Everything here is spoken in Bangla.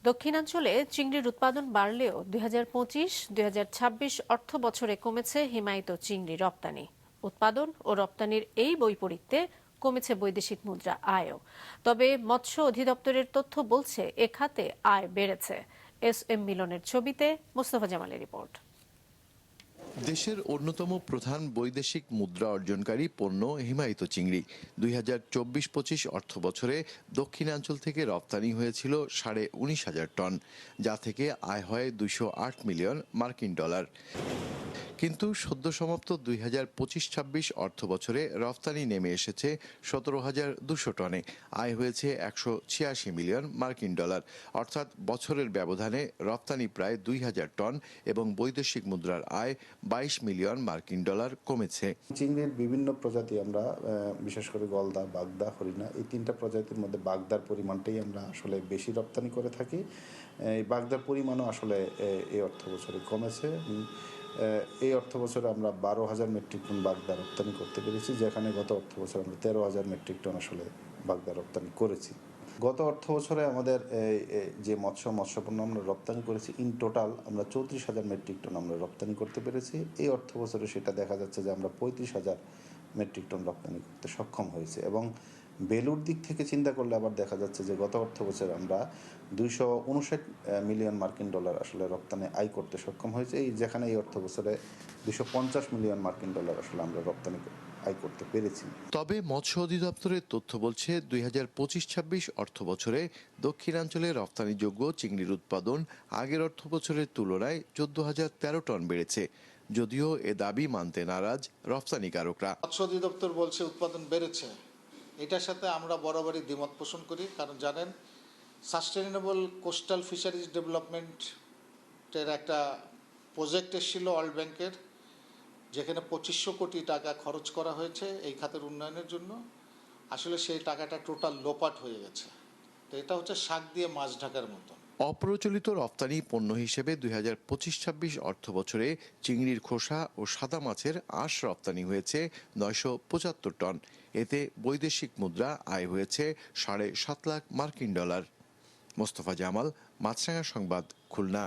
দক্ষিণাঞ্চলে চিংড়ির উৎপাদন বাড়লেও 2025-2026 অর্থ বছরে কমেছে হিমায়িত চিংড়ি রপ্তানি। উৎপাদন ও রপ্তানির এই বৈপরীত্যে কমেছে বৈদেশিক মুদ্রা আয়ও। তবে মৎস্য অধিদপ্তরের তথ্য বলছে এ খাতে আয় বেড়েছে। এস এম মিলনের ছবিতে মোস্তফা জামালের রিপোর্ট। দেশের অন্যতম প্রধান বৈদেশিক মুদ্রা অর্জনকারী পণ্য হিমায়িত চিংড়ি 2024-25 অর্থ বছরে দক্ষিণাঞ্চল থেকে রপ্তানি হয়েছিল 19,500 টন, যা থেকে আয় হয় 208 মিলিয়ন মার্কিন ডলার। কিন্তু সদ্য সমাপ্ত 2025-26 অর্থ বছরে রফতানি নেমে এসেছে 17,200 টনে, আয় হয়েছে 186 মিলিয়ন মার্কিন ডলার। অর্থাৎ বছরের ব্যবধানে রফতানি প্রায় 2,000 টন এবং বৈদেশিক মুদ্রার আয় 22 মিলিয়ন মার্কিন ডলার কমেছে। চিংড়ির বিভিন্ন প্রজাতি আমরা বিশেষ করে গলদা, বাগদা, হরিণা এই তিনটা প্রজাতির মধ্যে বাগদার পরিমাণটাই আমরা আসলে বেশি রপ্তানি করে থাকি। এই বাগদার পরিমাণও আসলে এই অর্থ বছরে কমেছে। এই অর্থ বছরে আমরা 12,000 মেট্রিক টন বাগদা রপ্তানি করতে পেরেছি, যেখানে গত অর্থ বছরে আমরা 13,000 মেট্রিক টন আসলে বাগদা রপ্তানি করেছি। গত অর্থ বছরে আমাদের যে মৎস্যপণ্য আমরা রপ্তানি করেছি ইন টোটাল আমরা 34,000 মেট্রিক টন আমরা রপ্তানি করতে পেরেছি। এই অর্থ বছরে সেটা দেখা যাচ্ছে যে আমরা 35,000 মেট্রিক টন রপ্তানি করতে সক্ষম হয়েছে। এবং ভ্যালুর দিক থেকে চিন্তা করলে আবার দেখা যাচ্ছে যে গত অর্থ বছরে আমরা 259 মিলিয়ন মার্কিন ডলার আসলে রপ্তানি আয় করতে সক্ষম হয়েছে, যেখানে এই অর্থ বছরে 250 মিলিয়ন মার্কিন ডলার আসলে আমরা রপ্তানি আয় করতে পেরেছি। তবে মৎস্য অধিদপ্তরের তথ্য বলছে 2025-26 অর্থ বছরে দক্ষিণাঞ্চলে রপ্তানিযোগ্য চিংড়ির উৎপাদন আগের অর্থ বছরের তুলনায় 14,013 টন বেড়েছে, যদিও এ দাবি মানতে নারাজ রপ্তানিকারকরা। মৎস্য অধিদপ্তর বলছে উৎপাদন বেড়েছে, এটার সাথে আমরা বরাবরই দ্বিমত পোষণ করি। কারণ জানেন, সাস্টেইনেবল কোস্টাল ফিশারিজ ডেভেলপমেন্টের একটা প্রজেক্ট এসেছিল ওয়ার্ল্ড ব্যাংকের, যেখানে 2500 কোটি টাকা খরচ করা হয়েছে এই খাতের উন্নয়নের জন্য। আসলে সেই টাকাটা টোটাল লোপাট হয়ে গেছে। তো এটা হচ্ছে শাক দিয়ে মাছ ঢাকার মতো। অপ্রচলিত রপ্তানি পণ্য হিসেবে 2025-26 অর্থ বছরে চিংড়ির খোসা ও সাদা মাছের আঁশ রপ্তানি হয়েছে 975 টন। এতে বৈদেশিক মুদ্রা আয় হয়েছে 7.5 লাখ মার্কিন ডলার। মোস্তফা জামাল, মাছরাঙা সংবাদ, খুলনা।